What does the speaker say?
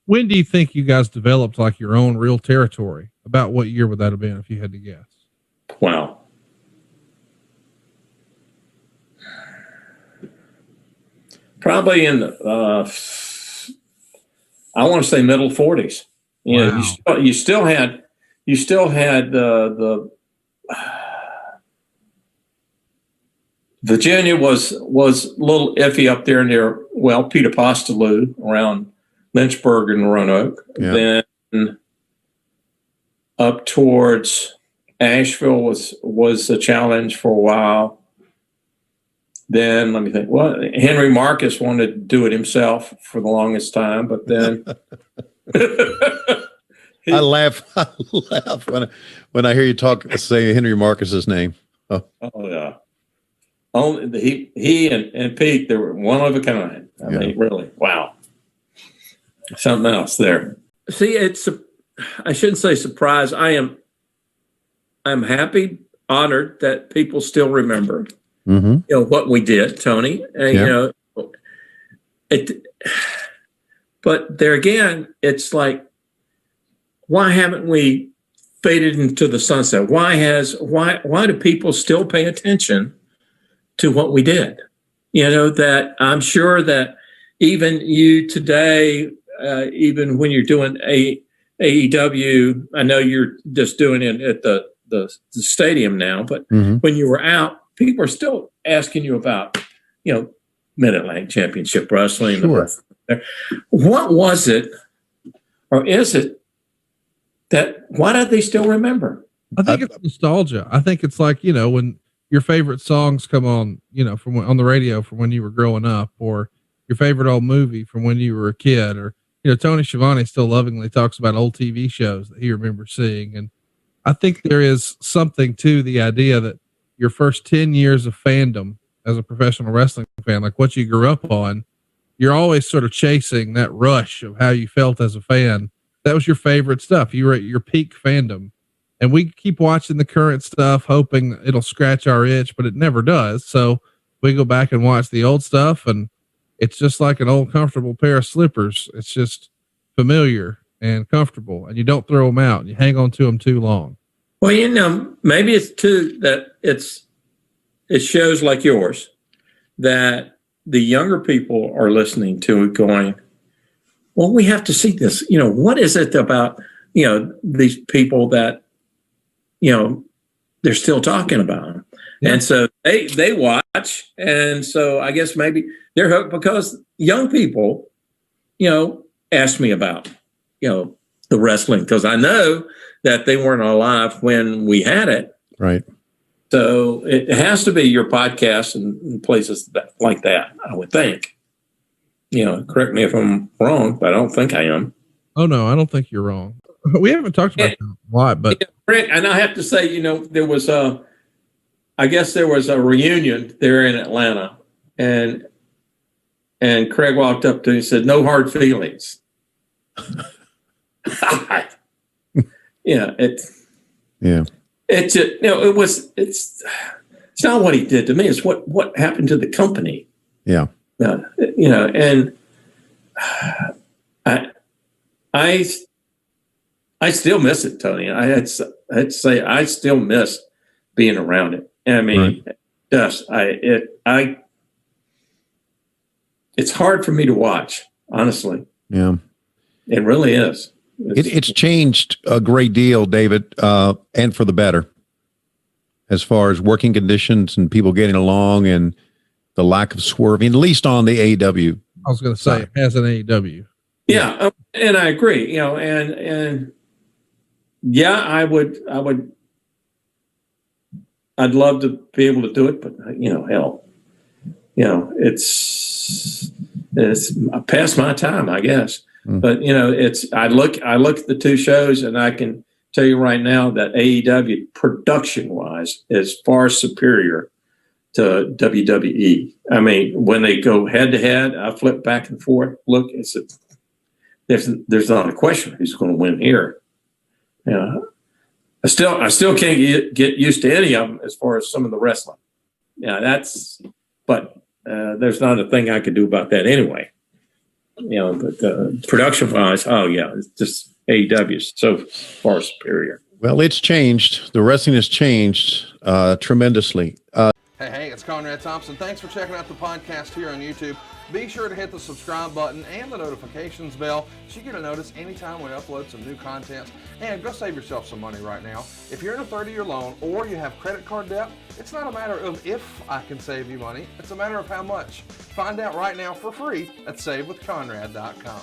When do you think you guys developed like your own real territory? About what year would that have been if you had to guess? Wow. Probably in I want to say middle 40s. You know, you still had the Virginia was a little iffy up there near, well, Peter Postaloo around Lynchburg and Roanoke. Yeah. Then up towards Asheville was a challenge for a while. Then let me think. Well, Henry Marcus wanted to do it himself for the longest time, but then I laugh when I hear you say Henry Marcus's name. Oh yeah. Only he and Pete, they were one of a kind. I mean, really, wow. Something else there. See, I shouldn't say surprised. I'm happy, honored that people still remember. Mm-hmm. You know what we did, Tony. You know, but there again, it's like, why haven't we faded into the sunset? Why do people still pay attention to what we did? You know, that I'm sure that even you today, even when you're doing AEW, I know you're just doing it at the stadium now, but when you were out, people are still asking you about, you know, Mid-Atlantic Championship Wrestling. Sure. What was it, or is it, that why do they still remember? I think it's nostalgia. I think it's like, you know, when your favorite songs come on, you know, from on the radio from when you were growing up, or your favorite old movie from when you were a kid, or, you know, Tony Schiavone still lovingly talks about old TV shows that he remembers seeing. And I think there is something to the idea that your first 10 years of fandom as a professional wrestling fan, like what you grew up on, you're always sort of chasing that rush of how you felt as a fan. That was your favorite stuff. You were at your peak fandom, and we keep watching the current stuff, hoping it'll scratch our itch, but it never does. So we go back and watch the old stuff, and it's just like an old comfortable pair of slippers. It's just familiar and comfortable, and you don't throw them out and you hang on to them too long. Well, you know, maybe it's too that it shows like yours that the younger people are listening to it going, well, we have to see this. You know, what is it about, you know, these people that, you know, they're still talking about them. Yeah. And so they watch. And so I guess maybe they're hooked because young people, you know, ask me about, you know, the wrestling, because I know that they weren't alive when we had it. Right. So it has to be your podcast and places like that, I would think. You know, correct me if I'm wrong, but I don't think I am. Oh, no, I don't think you're wrong. We haven't talked about that a lot, but. And I have to say, you know, there was I guess there was a reunion there in Atlanta, and Craig walked up to me and said, "No hard feelings." Yeah, it's you know, it's not what he did to me. It's what happened to the company. Yeah. You know, and I still miss it, Tony. I'd say I still miss being around it. I mean, it's hard for me to watch, honestly. Yeah, it really is. It's changed a great deal, David, and for the better, as far as working conditions and people getting along and the lack of swerving, at least on the AEW. I was going to say, as an AEW. Yeah, and I agree. You know, and yeah, I'd love to be able to do it, but you know, hell, you know, it's past my time, I guess. But you know, I look at the two shows, and I can tell you right now that AEW production wise is far superior to WWE. I mean, when they go head to head, I flip back and forth. Look, there's not a question who's going to win here. You know, I still can't get used to any of them as far as some of the wrestling. Yeah, but there's not a thing I could do about that anyway. but production wise, oh yeah, it's just AEW is so far superior. Well, it's changed. The wrestling has changed tremendously. Hey, it's Conrad Thompson. Thanks for checking out the podcast here on YouTube. Be sure to hit the subscribe button and the notifications bell so you get a notice anytime we upload some new content. And go save yourself some money right now. If you're in a 30-year loan or you have credit card debt, it's not a matter of if I can save you money. It's a matter of how much. Find out right now for free at SaveWithConrad.com.